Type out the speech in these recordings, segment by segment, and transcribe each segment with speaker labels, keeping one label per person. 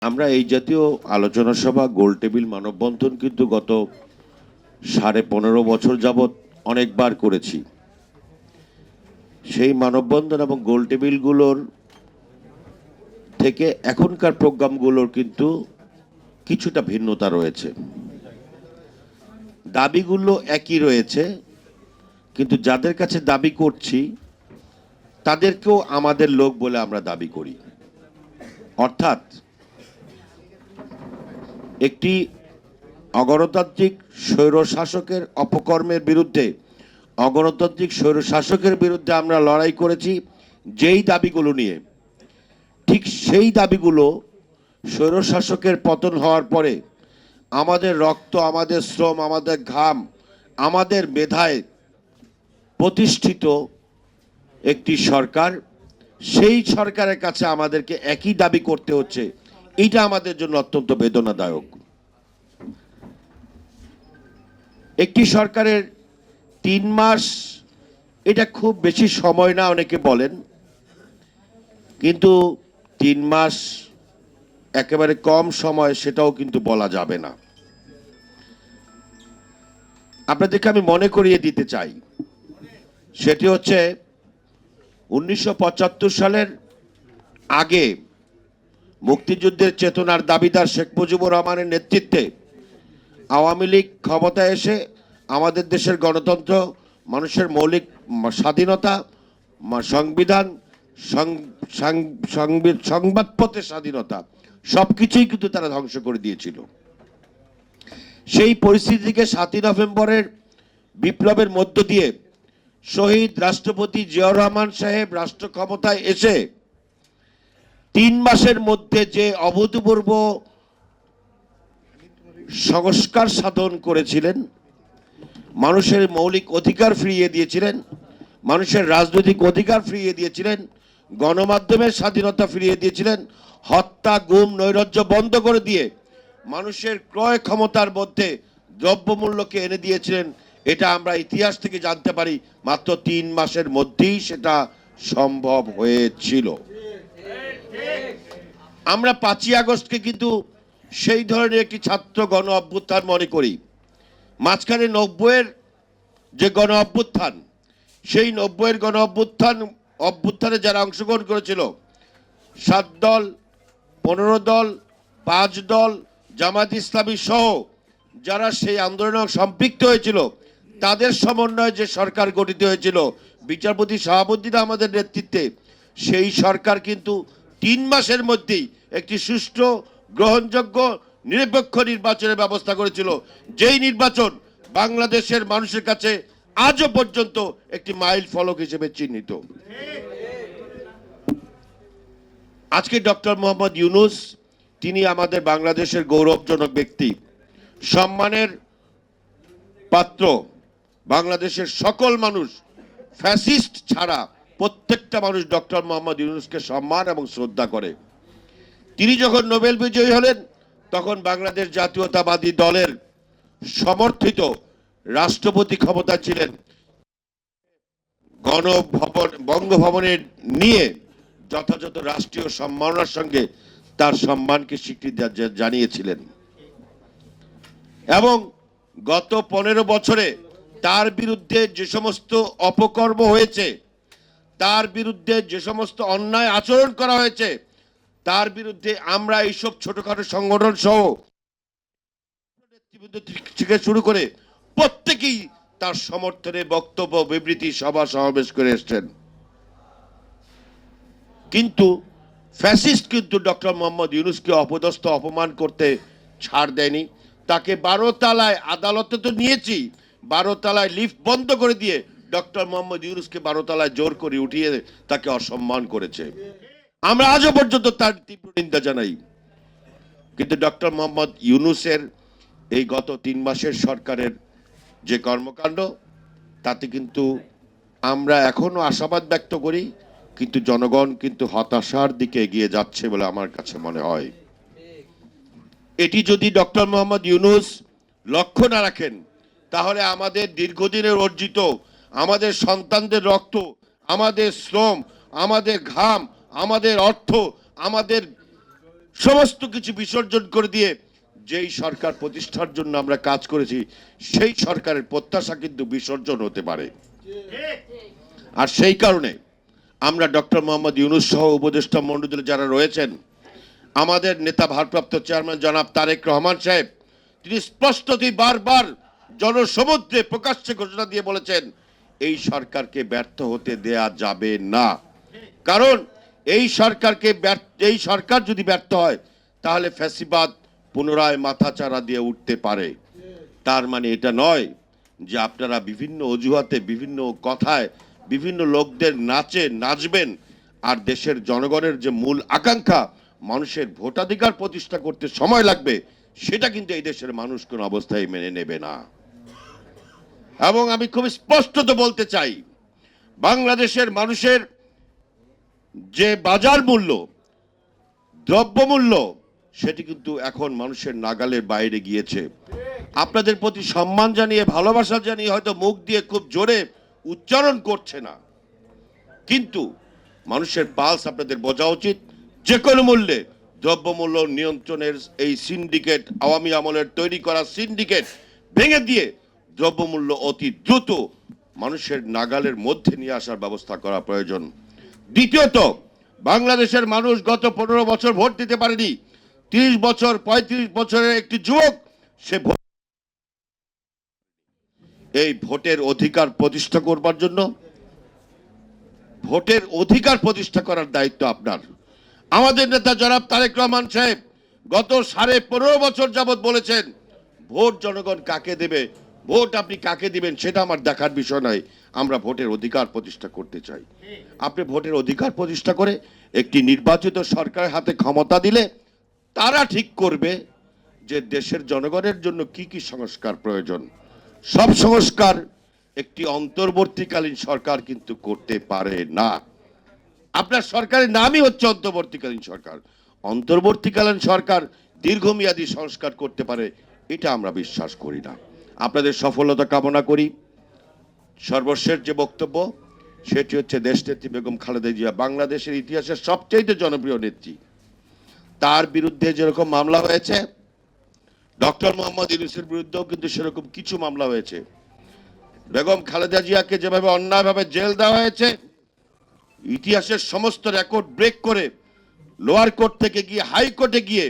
Speaker 1: আমরা এই জাতীয় আলোচনা সভা গোলটেবিল মানববন্ধন কিন্তু গত 15.5 বছর যাবৎ অনেকবার করেছি। সেই মানববন্ধন এবং গোলটেবিলগুলোর থেকে এখনকার প্রোগ্রামগুলোর কিন্তু কিছুটা ভিন্নতা রয়েছে। দাবিগুলো একই রয়েছে, কিন্তু যাদের কাছে দাবি করছি তাদেরকেও আমাদের লোক বলে আমরা দাবি করি। অর্থাৎ একটি অগণতান্ত্রিক স্বৈরশাসকের অপকর্মের বিরুদ্ধে, অগণতান্ত্রিক স্বৈরশাসকের বিরুদ্ধে আমরা লড়াই করেছি যেই দাবিগুলো নিয়ে, ঠিক সেই দাবিগুলো স্বৈরশাসকের পতন হওয়ার পরে আমাদের রক্ত, আমাদের শ্রম, আমাদের ঘাম, আমাদের মেধায় প্রতিষ্ঠিত একটি সরকার, সেই সরকারের কাছে আমাদেরকে একই দাবি করতে হচ্ছে। এটা আমাদের জন্য অত্যন্ত বেদনাদায়ক। একটি সরকারের 3 মাস এটা খুব বেশি সময় না অনেকে বলেন, কিন্তু 3 মাস একেবারে কম সময় সেটাও কিন্তু বলা যাবে না। আপনাদেরকে আমি মনে করিয়ে দিতে চাই, সেটি হচ্ছে 1975 সালের আগে মুক্তিযুদ্ধের চেতনার দাবিদার শেখ মুজিবুর রহমানের নেতৃত্বে আওয়ামী লীগ ক্ষমতায় এসে আমাদের দেশের গণতন্ত্র, মানুষের মৌলিক স্বাধীনতা, সংবিধান, সংবাদপত্রের স্বাধীনতা সবকিছুই কিন্তু তারা ধ্বংস করে দিয়েছিল। সেই পরিস্থিতিকে 7ই নভেম্বরের বিপ্লবের মধ্য দিয়ে শহীদ রাষ্ট্রপতি জিয়াউর রহমান সাহেব রাষ্ট্র ক্ষমতায় এসে 3 মাসের মধ্যে যে অভূতপূর্ব সংস্কার সাধন করেছিলেন, মানুষের মৌলিক অধিকার ফিরিয়ে দিয়েছিলেন, মানুষের রাজনৈতিক অধিকার ফিরিয়ে দিয়েছিলেন, গণমাধ্যমের স্বাধীনতা ফিরিয়ে দিয়েছিলেন, হত্যা, গুম, নৈরাজ্য বন্ধ করে দিয়ে মানুষের ক্রয় ক্ষমতার মধ্যে দ্রব্যমূল্যকে এনে দিয়েছিলেন। এটা আমরা ইতিহাস থেকে জানতে পারি, মাত্র 3 মাসের মধ্যেই সেটা সম্ভব হয়েছিল। আমরা 5ই আগস্টকে কিন্তু সেই ধরনের একটি ছাত্র গণ অভ্যুত্থান মনে করি। মাঝখানে 90-এর যে গণ অভ্যুত্থান, সেই 90-এর গণ অভ্যুত্থানে যারা অংশগ্রহণ করেছিল, 7 দল, 15 দল, 5 দল, জামাত ইসলামী সহ যারা সেই আন্দোলনে সম্পৃক্ত হয়েছিল, তাদের সমন্বয়ে যে সরকার গঠিত হয়েছিল বিচারপতি শাহাবুদ্দিন আমাদের নেতৃত্বে, সেই সরকার কিন্তু 3 মাসের মধ্যেই একটি সুষ্ঠু, গ্রহণযোগ্য, নিরপেক্ষ নির্বাচনের ব্যবস্থা করেছিল, যেই নির্বাচন বাংলাদেশের মানুষের কাছে আজও পর্যন্ত একটি মাইল ফলক হিসেবে চিহ্নিত। আজকে ডক্টর মোহাম্মদ ইউনূস, তিনি আমাদের বাংলাদেশের গৌরবজনক ব্যক্তি, সম্মানের পাত্র। বাংলাদেশের সকল মানুষ, ফ্যাসিস্ট ছাড়া প্রত্যেকটা মানুষ ডক্টর মোহাম্মদ ইউনূসকে সম্মান এবং শ্রদ্ধা করে। তিনি যখন নোবেল বিজয়ী হলেন, তখন বাংলাদেশ জাতীয়তাবাদী দলের সমর্থিত রাষ্ট্রপতি ক্ষমতা ছিলেন। বঙ্গভবনের নিয়ে যথাযথ রাষ্ট্রীয় সম্মাননার সঙ্গে তার সম্মানকে স্বীকৃতি জানিয়েছিলেন। এবং গত 15 বছরে তার বিরুদ্ধে যে সমস্ত অপকর্ম হয়েছে, তার বিরুদ্ধে যে সমস্ত অন্যায় আচরণ করা হয়েছে, তার বিরুদ্ধে আমরা এইসব ছোটখাটো সংগঠন সহ নেতৃবৃন্দ থেকে শুরু করে প্রত্যেকেই তার সমর্থনে বক্তব্য, বিবৃতি, সভা সমাবেশ করে এসছেন। কিন্তু ফ্যাসিস্ট কিন্তু ডক্টর মোহাম্মদ ইউনূসকে অপদস্থ, অপমান করতে ছাড় দেয়নি। তাকে 12 তলায়, আদালতে তো নিয়েছি, 12 তলায় লিফট বন্ধ করে দিয়ে ডক্টর মোহাম্মদ ইউনূসকে 12 তলায় জোর করে উঠিয়ে তাকে অসম্মান করেছে। আমরা আজও পর্যন্ত তার তীব্র নিন্দা জানাই। কিন্তু ডক্টর মোহাম্মদ ইউনূসের এই গত 3 মাসের সরকারের যে কর্মকাণ্ড, তাতে কিন্তু আমরা এখনো আশাবাদ ব্যক্ত করি, কিন্তু জনগণ কিন্তু হতাশার দিকে এগিয়ে যাচ্ছে বলে আমার কাছে মনে হয়। এটি যদি ডক্টর মোহাম্মদ ইউনূস লক্ষ্য না রাখেন, তাহলে আমাদের দীর্ঘদিনের অর্জিত, আমাদের সন্তানদের রক্ত, আমাদের শ্রম, আমাদের ঘাম, আমাদের অর্থ, আমাদের সমস্ত কিছু বিসর্জন করে দিয়ে যেই সরকার প্রতিষ্ঠার জন্য আমরা কাজ করেছি সেই সরকারের প্রত্যাশা কিন্তু বিসর্জন হতে পারে। আর সেই কারণে আমরা ডক্টর মোহাম্মদ ইউনূস সহ উপদেষ্টা মণ্ডলীর যারা রয়েছেন, আমাদের নেতা ভারপ্রাপ্ত চেয়ারম্যান জনাব তারেক রহমান সাহেব, তিনি স্পষ্টতই বারবার জনসমুদ্রে প্রকাশ্যে ঘোষণা দিয়ে বলেছেন এই সরকারকে ব্যর্থ হতে দেয়া যাবে না। কারণ এই সরকার যদি ব্যর্থ হয় তাহলে ফ্যাসিবাদ পুনরায় মাথাচাড়া দিয়ে উঠতে পারে। তার মানে এটা নয় যে আপনারা বিভিন্ন অজুহাতে, বিভিন্ন কথায়, বিভিন্ন লোকদের নাচবেন আর দেশের জনগণের যে মূল আকাঙ্ক্ষা মানুষের ভোটাধিকার প্রতিষ্ঠা করতে সময় লাগবে, সেটা কিন্তু এই দেশের মানুষ কোনো অবস্থায় মেনে নেবে না। এবং আমি খুব স্পষ্টত বলতে চাই, বাংলাদেশের মানুষের যে বাজার মূল্য, দ্রব্যমূল্য, সেটি কিন্তু এখন মানুষের নাগালের বাইরে গিয়েছে। আপনাদের প্রতি সম্মান জানিয়ে, ভালোবাসা জানিয়ে হয়তো মুখ দিয়ে খুব জোরে উচ্চারণ করছে না, কিন্তু মানুষের পালস আপনাদের বোঝা উচিত। যে কোনো মূল্যে দ্রব্যমূল্য নিয়ন্ত্রণের এই সিন্ডিকেট, আওয়ামী আমলের তৈরি করা সিন্ডিকেট ভেঙে দিয়ে দ্রব্যমূল্য অতি দ্রুত মানুষের নাগালের মধ্যে নিয়ে আসার ব্যবস্থা করা প্রয়োজন। দ্বিতীয়ত, বাংলাদেশের মানুষ গত 15 বছর ভোট দিতে পারেনি। 30 বছর, 35 বছরের একটি যুবক, সে এই ভোটের অধিকার প্রতিষ্ঠা করবার জন্য, ভোটের অধিকার প্রতিষ্ঠা করার দায়িত্ব আপনার। আমাদের নেতা জনাব তারেক রহমান সাহেব গত 15.5 বছর যাবৎ বলেছেন ভোট জনগণ কাকে দেবে, ভোট আপনি কাকে দিবেন সেটা আমার দেখার বিষয় নয়, আমরা ভোটের অধিকার প্রতিষ্ঠা করতে চাই। আপনি ভোটের অধিকার প্রতিষ্ঠা করে একটি নির্বাচিত সরকারের হাতে ক্ষমতা দিলে তারা ঠিক করবে যে দেশের জনগণের জন্য কি কি সংস্কার প্রয়োজন। সব সংস্কার একটি অন্তর্বর্তীকালীন সরকার কিন্তু করতে পারে না। আপনার সরকারের নামই হচ্ছে অন্তর্বর্তীকালীন সরকার। অন্তর্বর্তীকালীন সরকার দীর্ঘমেয়াদী সংস্কার করতে পারে এটা আমরা বিশ্বাস করি না। আপনাদের সফলতা কামনা করি। সর্বশেষ যে বক্তব্য সেটি হচ্ছে দেশনেত্রী বেগম খালেদা জিয়া, বাংলাদেশের ইতিহাসের সবচেয়ে জনপ্রিয় নেত্রী। তার বিরুদ্ধে যেরকম মামলা হয়েছে, ডক্টর মোহাম্মদ ইউনূসের বিরুদ্ধেও কিন্তু সেরকম কিছু মামলা হয়েছে। বেগম খালেদা জিয়াকে যেভাবে অন্যায়ভাবে জেল দেওয়া হয়েছে, ইতিহাসের সমস্ত রেকর্ড ব্রেক করে লোয়ার কোর্ট থেকে গিয়ে হাইকোর্টে গিয়ে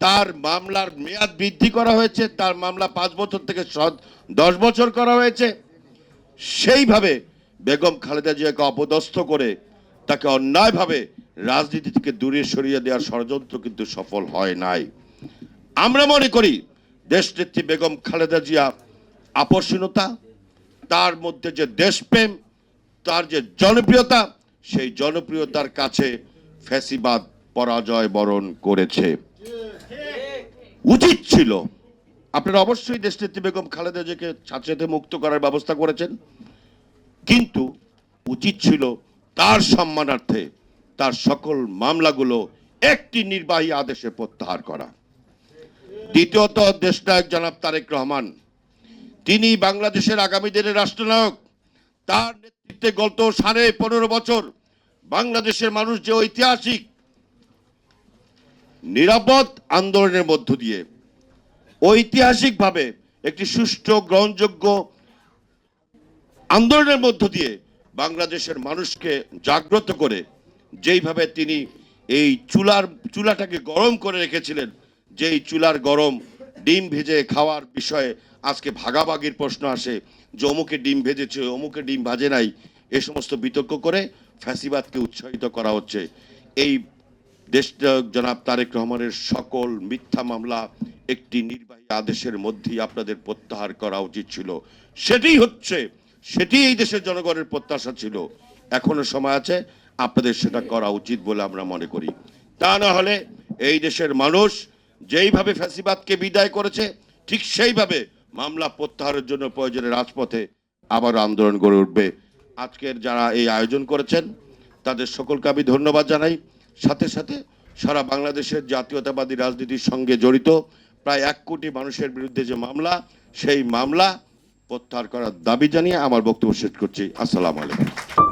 Speaker 1: তার মামলার মেয়াদ বৃদ্ধি করা হয়েছে, তার মামলা 5 বছর থেকে 10 বছর করা হয়েছে। সেইভাবে বেগম খালেদা জিয়াকে অপদস্থ করে তাকে অন্যায়ভাবে রাজনীতি থেকে দূরে সরিয়ে দেওয়ার ষড়যন্ত্র কিন্তু সফল হয় নাই। আমরা মনে করি দেশনেত্রী বেগম খালেদা জিয়া আপসহীনতা, তার মধ্যে যে দেশপ্রেম, তার যে জনপ্রিয়তা, সেই জনপ্রিয়তার কাছে ফ্যাসিবাদ পরাজয় বরণ করেছে। উচিত ছিল আপনারা অবশ্যই দেশনেত্রী বেগম খালেদা জিয়াকে ছাত্রীতে মুক্ত করার ব্যবস্থা করেছেন, কিন্তু উচিত ছিল তার সম্মানার্থে তার সকল মামলাগুলো একটি নির্বাহী আদেশে প্রত্যাহার করা। দ্বিতীয়ত, দেশনায়ক জনাব তারেক রহমান, তিনি বাংলাদেশের আগামী দিনের রাষ্ট্রনায়ক। তার নেতৃত্বে গত 15.5 বছর বাংলাদেশের মানুষ যে ঐতিহাসিক নিরাপদ আন্দোলনের মধ্য দিয়ে ঐতিহাসিকভাবে একটি সুষ্ঠু গ্রহণযোগ্য আন্দোলনের মধ্য দিয়ে বাংলাদেশের মানুষকে জাগ্রত করে যেইভাবে তিনি এই চুলাটাকে গরম করে রেখেছিলেন, যেই চুলার গরম ডিম ভেজে খাওয়ার বিষয়ে আজকে ভাগাভাগির প্রশ্ন আসে যে অমুকে ডিম ভেজেছে, অমুকে ডিম ভাজে নাই, এ সমস্ত বিতর্ক করে ফ্যাসিবাদকে উৎসাহিত করা হচ্ছে। এই দেশনায়ক জনাব তারেক রহমানের সকল মিথ্যা মামলা একটি নির্বাহী আদেশের মধ্যেই আপনাদের প্রত্যাহার করা উচিত ছিল। সেটি এই দেশের জনগণের প্রত্যাশা ছিল। এখনো সময় আছে, আপনাদের সেটা করা উচিত বলে আমরা মনে করি। তা না হলে এই দেশের মানুষ যেইভাবে ফ্যাসিবাদকে বিদায় করেছে ঠিক সেইভাবে মামলা প্রত্যাহারের জন্য প্রয়োজনে রাজপথে আবার আন্দোলন গড়ে উঠবে। আজকের যারা এই আয়োজন করেছেন তাদের সকলকে আমি ধন্যবাদ জানাই। সাথে সাথে সারা বাংলাদেশের জাতীয়তাবাদী রাজনীতির সঙ্গে জড়িত প্রায় 1 কোটি মানুষের বিরুদ্ধে যে মামলা, সেই মামলা প্রত্যাহার করার দাবি জানিয়ে আমার বক্তব্য শেষ করছি। আসসালামু আলাইকুম।